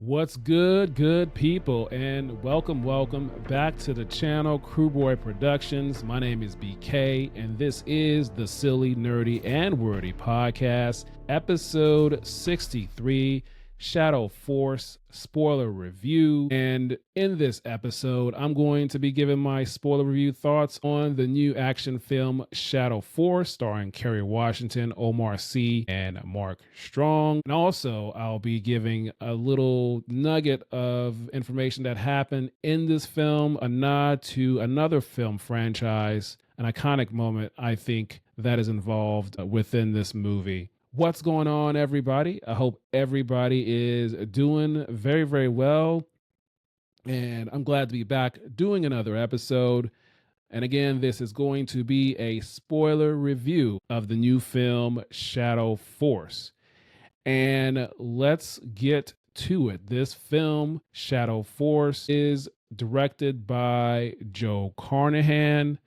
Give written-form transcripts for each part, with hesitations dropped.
What's good people, and welcome back to the channel, Crewboy Productions. My name is BK, and this is the Silly, Nerdy, and Wordy Podcast, episode 63, Shadow Force spoiler review. And in this episode, I'm going to be giving my spoiler review thoughts on the new action film Shadow Force, starring Kerry Washington, Omar Sy, and Mark Strong. And also, I'll be giving a little nugget of information that happened in this film, a nod to another film franchise, an iconic moment, I think, that is involved within this movie. What's going on, everybody? I hope everybody is doing very well. And I'm glad to be back doing another episode. And again, this is going to be a spoiler review of the new film Shadow Force. And let's get to it. This film, Shadow Force, is directed by Joe Carnahan.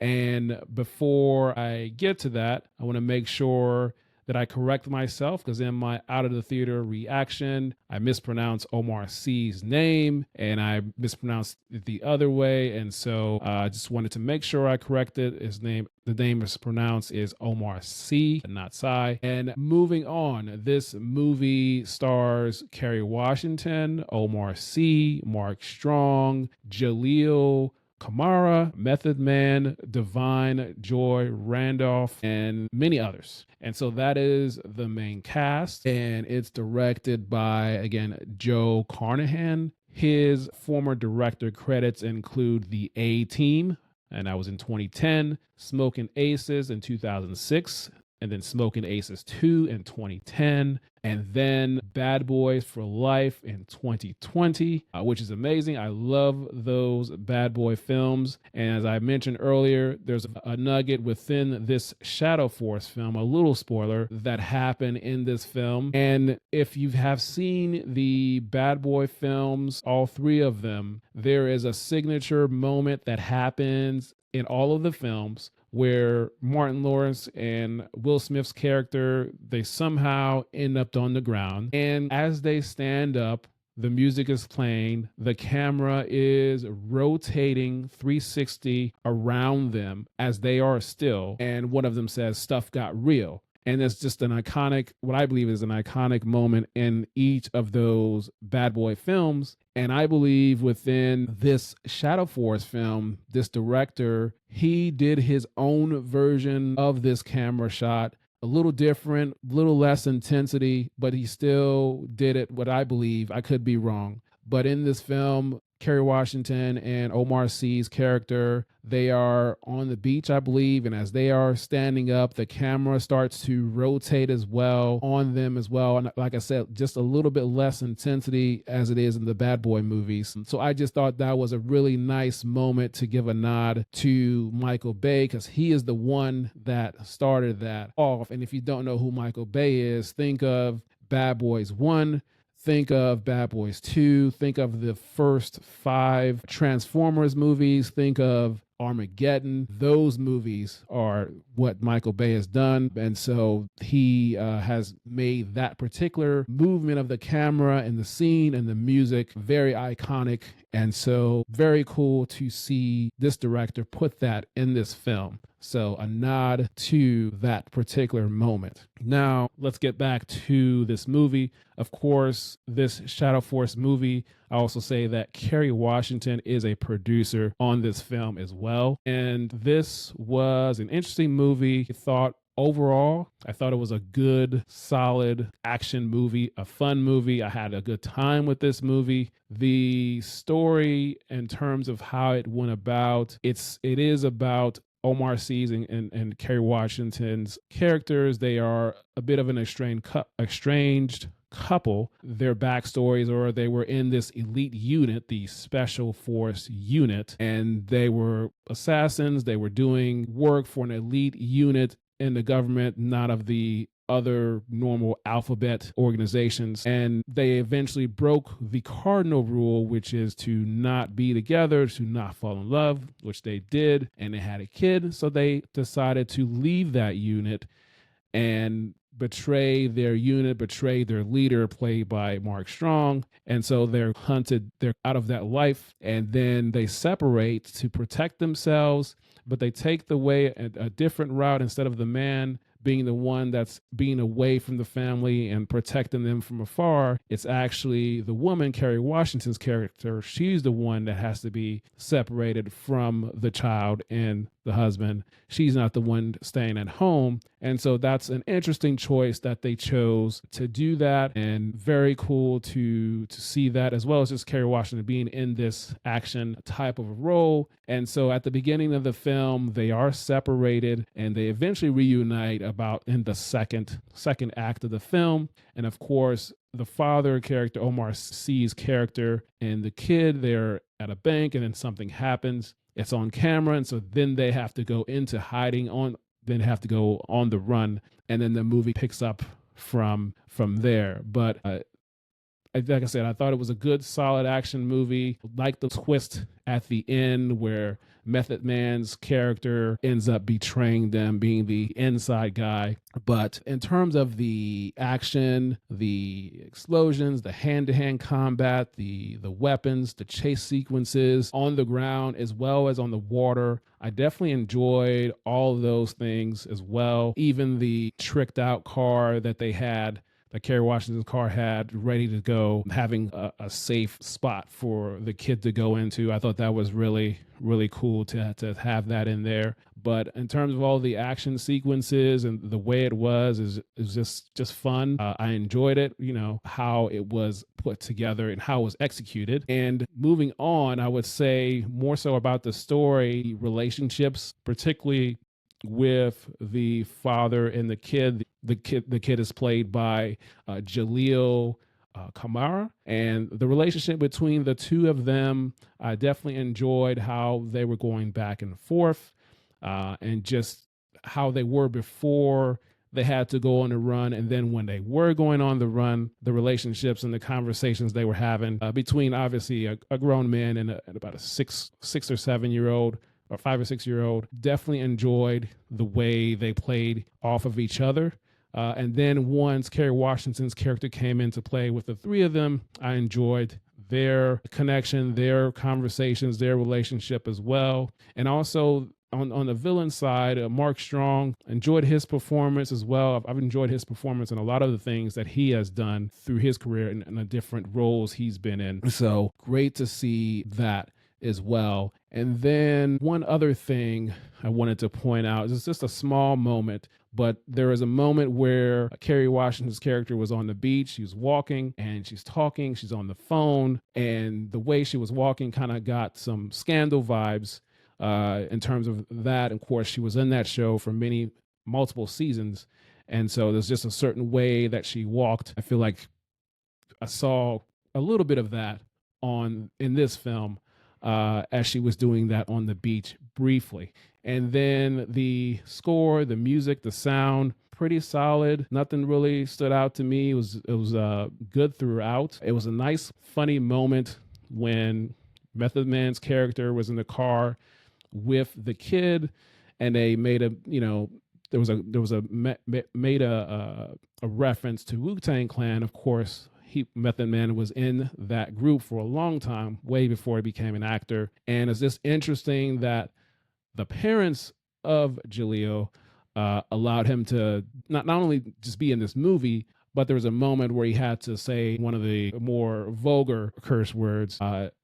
And before I get to that, I want to make sure that I correct myself, because in my out of the theater reaction, I mispronounced Omar Sy's name and I mispronounced it the other way. And so I just wanted to make sure I corrected his name. The name is pronounced is Omar Sy, not Sy. And moving on, this movie stars Kerry Washington, Omar Sy, Mark Strong, Jahleel Kamara, Method Man, Divine, Joy, Randolph, and many others. And so that is the main cast, and it's directed by, again, Joe Carnahan. His former director credits include The A-Team, and that was in 2010, Smokin Aces in 2006, and then Smokin Aces 2 in 2010, and then Bad Boys for Life in 2020, which is amazing. I love those Bad Boy films. And as I mentioned earlier, there's a nugget within this Shadow Force film, a little spoiler, that happened in this film. And if you have seen the Bad Boy films, all three of them, there is a signature moment that happens in all of the films where Martin Lawrence and Will Smith's character, they somehow end up on the ground. And as they stand up, the music is playing, the camera is rotating 360 around them as they are still. And one of them says, "Stuff got real." And it's just an iconic, what I believe is an iconic moment in each of those Bad Boy films. And I believe within this Shadow Force film, this director, he did his own version of this camera shot, a little different, a little less intensity, but he still did it, what I believe. I could be wrong. But in this film, Kerry Washington and Omar Sy's character, they are on the beach, I believe, and as they are standing up, the camera starts to rotate as well on them as well. And like I said, just a little bit less intensity as it is in the Bad Boy movies. So I just thought that was a really nice moment to give a nod to Michael Bay, because he is the one that started that off. And if you don't know who Michael Bay is, think of Bad Boys 1, think of Bad Boys 2, think of the first 5 Transformers movies, think of Armageddon. Those movies are what Michael Bay has done. And so he has made that particular movement of the camera and the scene and the music very iconic. And so very cool to see this director put that in this film. So a nod to that particular moment. Now, let's get back to this movie. Of course, this Shadow Force movie, I also say that Kerry Washington is a producer on this film as well. And this was an interesting movie. Overall, I thought it was a good, solid action movie, a fun movie. I had a good time with this movie. The story, in terms of how it went about, it is about Omar Sy's and Kerry Washington's characters. They are a bit of an estranged couple. Their backstories are they were in this elite unit, the Special Force unit, and they were assassins. They were doing work for an elite unit in the government, not of the other normal alphabet organizations. And they eventually broke the cardinal rule, which is to not be together, to not fall in love, which they did. And they had a kid. So they decided to leave that unit and betray their unit, betray their leader, played by Mark Strong. And so they're hunted, they're out of that life, and then they separate to protect themselves, but they take the way a different route. Instead of the man being the one that's being away from the family and protecting them from afar, it's actually the woman, Kerry Washington's character. She's the one that has to be separated from the child and the husband. She's not the one staying at home. And so that's an interesting choice that they chose to do that, and very cool to see that, as well as just Kerry Washington being in this action type of a role. And so at the beginning of the film, they are separated and they eventually reunite about in the second act of the film. And of course, the father character, Omar Sy's character, and the kid, they're at a bank, and then something happens. It's on camera, and so then they have to go into hiding then have to go on the run, and then the movie picks up from there. But like I said, I thought it was a good, solid action movie. Like the twist at the end where Method Man's character ends up betraying them, being the inside guy. But in terms of the action, the explosions, the hand-to-hand combat, the weapons, the chase sequences on the ground as well as on the water, I definitely enjoyed all of those things as well. Even the tricked out car that they had, that Kerry Washington's car had ready to go, having a safe spot for the kid to go into. I thought that was really, really cool to have that in there. But in terms of all the action sequences and the way it was just fun. I enjoyed it, how it was put together and how it was executed. And moving on, I would say more so about the story, relationships, particularly with the father and the kid. The kid is played by Jahleel Kamara, and the relationship between the two of them, I definitely enjoyed how they were going back and forth, and just how they were before they had to go on a run, and then when they were going on the run, the relationships and the conversations they were having between obviously a grown man and about a six or 7 year old or 5 or 6 year old. Definitely enjoyed the way they played off of each other. And then once Kerry Washington's character came into play with the three of them, I enjoyed their connection, their conversations, their relationship as well. And also on the villain side, Mark Strong, enjoyed his performance as well. I've enjoyed his performance in a lot of the things that he has done through his career and the different roles he's been in. So great to see that as well. And then one other thing I wanted to point out, it's just a small moment, but there was a moment where Kerry Washington's character was on the beach. She was walking and she's talking. She's on the phone. And the way she was walking kind of got some Scandal vibes in terms of that. Of course, she was in that show for multiple seasons. And so there's just a certain way that she walked. I feel like I saw a little bit of that in this film as she was doing that on the beach briefly. And then the score, the music, the sound, pretty solid. Nothing really stood out to me. It was good throughout. It was a nice, funny moment when Method Man's character was in the car with the kid, and they made made a reference to Wu-Tang Clan. Of course, Method Man was in that group for a long time, way before he became an actor. And it's just interesting that the parents of Jahleel allowed him to not only just be in this movie, but there was a moment where he had to say one of the more vulgar curse words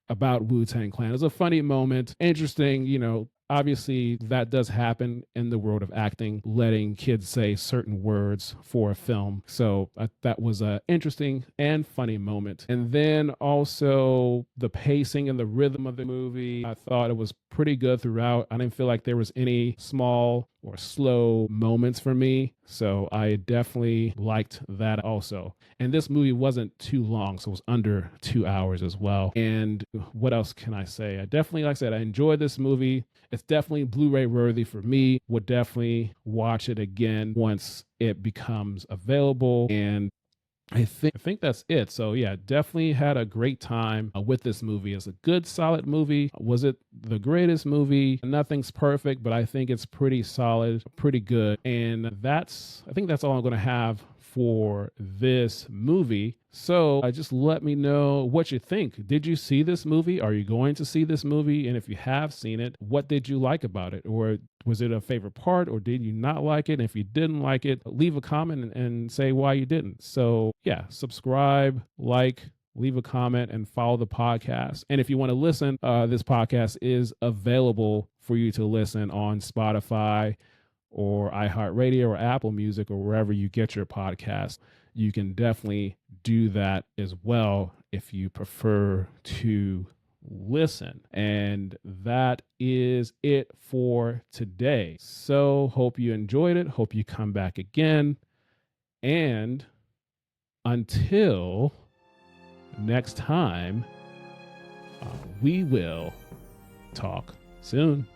about Wu-Tang Clan. It was a funny moment, interesting, obviously that does happen in the world of acting, letting kids say certain words for a film. So that was an interesting and funny moment. And then also the pacing and the rhythm of the movie, I thought it was pretty good throughout. I didn't feel like there was any small or slow moments for me. So I definitely liked that also. And this movie wasn't too long, so it was under 2 hours as well. And what else can I say? I definitely, like I said, I enjoyed this movie. It's definitely Blu-ray worthy for me. Would definitely watch it again once it becomes available. And I think that's it. So yeah, definitely had a great time with this movie. It's a good, solid movie. Was it the greatest movie? Nothing's perfect, but I think it's pretty solid, pretty good. And I think that's all I'm going to have for this movie. So just let me know what you think. Did you see this movie? Are you going to see this movie? And if you have seen it, what did you like about it? Or was it a favorite part, or did you not like it? And if you didn't like it, leave a comment and say why you didn't. So yeah, subscribe, leave a comment, and follow the podcast. And if you want to listen, this podcast is available for you to listen on Spotify or iHeartRadio or Apple Music or wherever you get your podcasts. You can definitely do that as well if you prefer to listen. And that is it for today. So hope you enjoyed it. Hope you come back again. And until next time, we will talk soon.